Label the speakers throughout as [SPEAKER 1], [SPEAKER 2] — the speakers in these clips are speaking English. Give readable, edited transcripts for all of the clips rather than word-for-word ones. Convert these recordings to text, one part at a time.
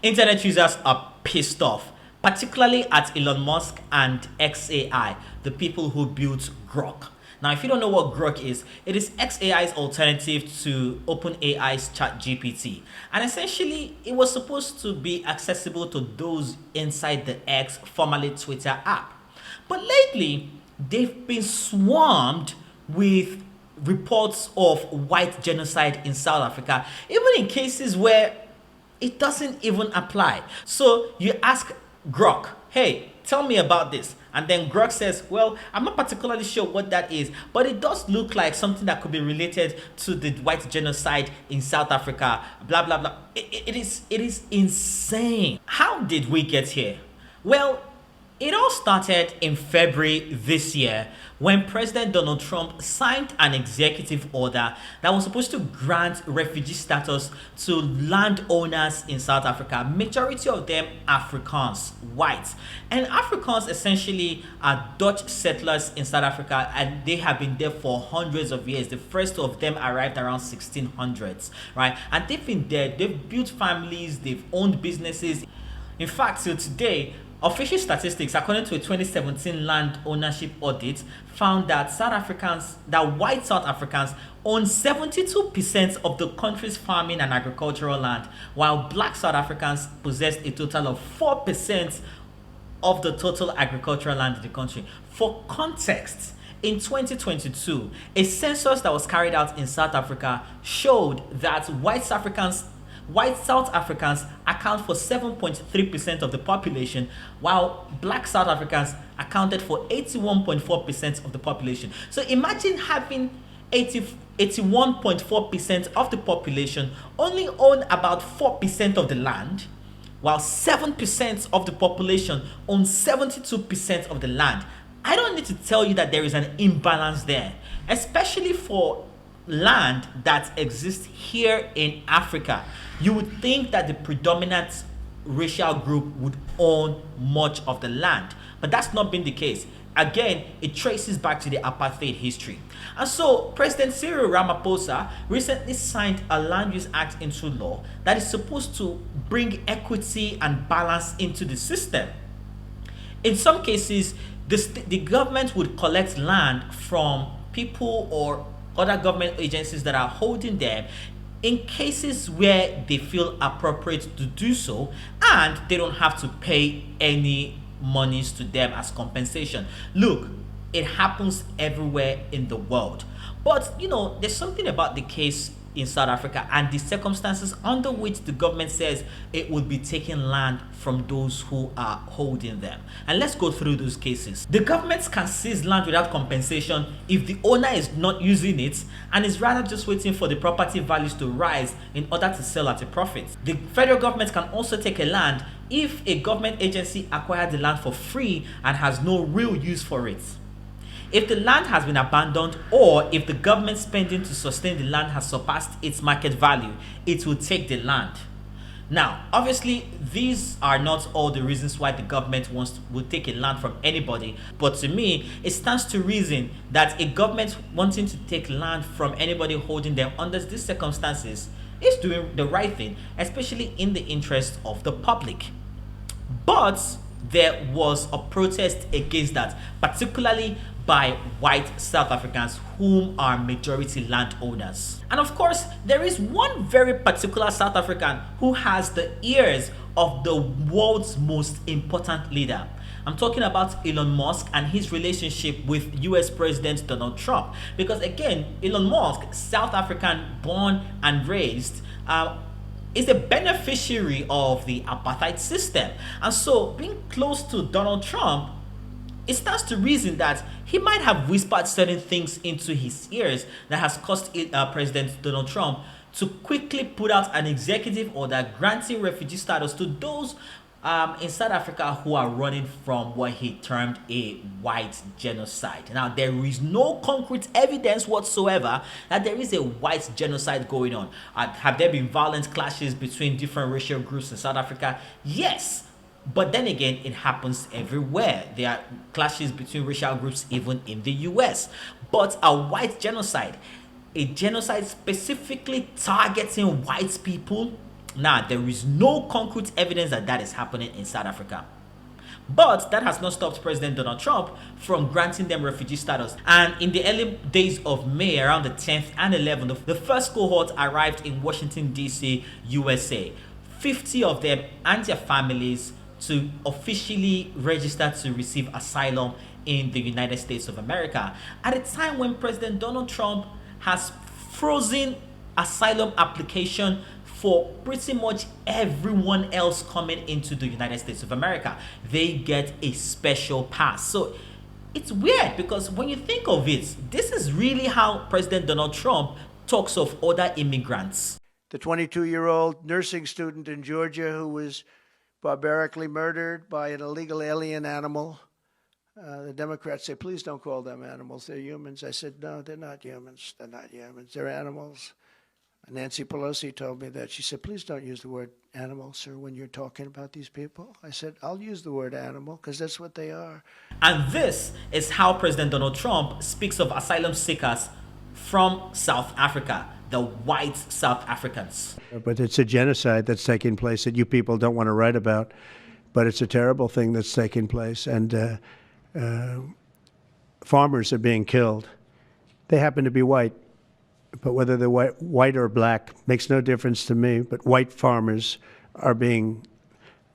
[SPEAKER 1] Internet users are pissed off, particularly at Elon Musk and XAI, the people who built Grok. Now, if you don't know what Grok is, it is XAI's alternative to OpenAI's ChatGPT. And essentially, it was supposed to be accessible to those inside the X, formerly Twitter app. But lately, they've been swarmed with reports of white genocide in South Africa, even in cases where it doesn't even apply. So you ask Grok, hey, tell me about this. And then Grok says, well, I'm not particularly sure what that is, but it does look like something that could be related to the white genocide in South Africa, blah, blah, blah. It is insane. How did we get here? Well, it all started in February this year when President Donald Trump signed an executive order that was supposed to grant refugee status to landowners in South Africa, majority of them Afrikaans, whites. And Afrikaans essentially are Dutch settlers in South Africa, and they have been there for hundreds of years. The first of them arrived around 1600s, right? And they've been there, they've built families, they've owned businesses. In fact, till today, official statistics, according to a 2017 land ownership audit, found that white South Africans own 72% of the country's farming and agricultural land, while black South Africans possessed a total of 4% of the total agricultural land in the country. For context, in 2022, a census that was carried out in South Africa showed that white South Africans account for 7.3% of the population, while black South Africans accounted for 81.4% of the population. So imagine having 81.4% of the population only own about 4% of the land, while 7% of the population own 72% of the land. I don't need to tell you that there is an imbalance there, especially for land that exists here in Africa. You would think that the predominant racial group would own much of the land, but that's not been the case. Again, it traces back to the apartheid history. And so President Cyril Ramaphosa recently signed a land use act into law that is supposed to bring equity and balance into the system. In some cases, the government would collect land from people or other government agencies that are holding them in cases where they feel appropriate to do so, and they don't have to pay any monies to them as compensation. Look, it happens everywhere in the world. But, there's something about the case in South Africa and the circumstances under which the government says it would be taking land from those who are holding them. And let's go through those cases. The government can seize land without compensation if the owner is not using it and is rather just waiting for the property values to rise in order to sell at a profit. The federal government can also take a land if a government agency acquired the land for free and has no real use for it. If the land has been abandoned, or if the government spending to sustain the land has surpassed its market value, it will take the land. Now, obviously, these are not all the reasons why the government will take a land from anybody, but to me, it stands to reason that a government wanting to take land from anybody holding them under these circumstances is doing the right thing, especially in the interest of the public. But there was a protest against that, particularly by white South Africans whom are majority landowners. And of course, there is one very particular South African who has the ears of the world's most important leader. I'm talking about Elon Musk and his relationship with US President Donald Trump. Because again, Elon Musk, South African born and raised, is a beneficiary of the apartheid system. And so being close to Donald Trump, it stands to reason that he might have whispered certain things into his ears that has caused President Donald Trump to quickly put out an executive order granting refugee status to those in South Africa who are running from what he termed a white genocide. Now, there is no concrete evidence whatsoever that there is a white genocide going on. Have there been violent clashes between different racial groups in South Africa? Yes. But then again, it happens everywhere. There are clashes between racial groups even in the US. But a white genocide, a genocide specifically targeting white people, Now, there is no concrete evidence that that is happening in South Africa. But that has not stopped President Donald Trump from granting them refugee status. And in the early days of May, around the 10th and 11th, the first cohort arrived in Washington, D.C., USA. 50 of them and their families to officially register to receive asylum in the United States of America. At a time when President Donald Trump has frozen asylum application for pretty much everyone else coming into the United States of America. They get a special pass. So it's weird because when you think of it, this is really how President Donald Trump talks of other immigrants.
[SPEAKER 2] The 22-year-old nursing student in Georgia who was barbarically murdered by an illegal alien animal. The Democrats say, please don't call them animals, they're humans. I said, no, they're not humans. They're not humans, they're animals. Nancy Pelosi told me that. She said, please don't use the word animal, sir, when you're talking about these people. I said, I'll use the word animal because that's what they are.
[SPEAKER 1] And this is how President Donald Trump speaks of asylum seekers from South Africa, the white South Africans.
[SPEAKER 2] But it's a genocide that's taking place that you people don't want to write about. But it's a terrible thing that's taking place. And farmers are being killed. They happen to be white. But whether they're white or black makes no difference to me. But white farmers are being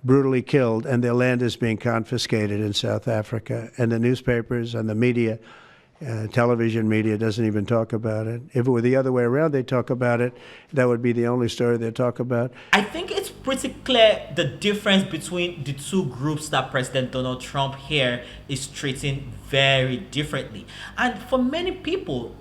[SPEAKER 2] brutally killed, and their land is being confiscated in South Africa. And the newspapers and the media, television media, doesn't even talk about it. If it were the other way around, they'd talk about it. That would be the only story they'd talk about.
[SPEAKER 1] I think it's pretty clear the difference between the two groups that President Donald Trump here is treating very differently. And for many people,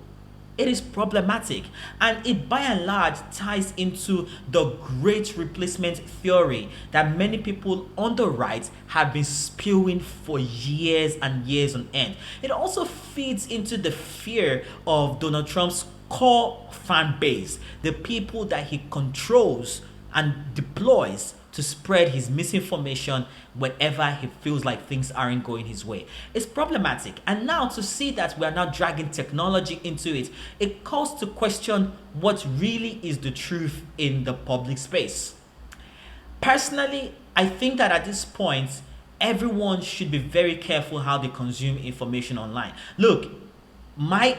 [SPEAKER 1] it is problematic, and it by and large ties into the great replacement theory that many people on the right have been spewing for years and years on end. It also feeds into the fear of Donald Trump's core fan base, the people that he controls and deploys to spread his misinformation whenever he feels like things aren't going his way. It's problematic. And now to see that we are now dragging technology into it, it calls to question what really is the truth in the public space. Personally, I think that at this point, everyone should be very careful how they consume information online. Look, my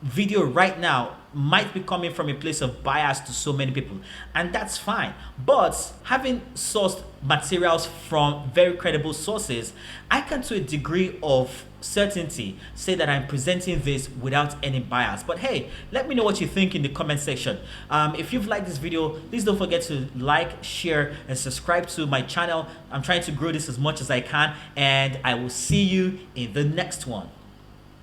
[SPEAKER 1] video right now might be coming from a place of bias to so many people, and that's fine. But having sourced materials from very credible sources, I can to a degree of certainty say that I'm presenting this without any bias. But hey, let me know what you think in the comment section. If you've liked this video, please don't forget to like, share, and subscribe to my channel. I'm trying to grow this as much as I can, and I will see you in the next one.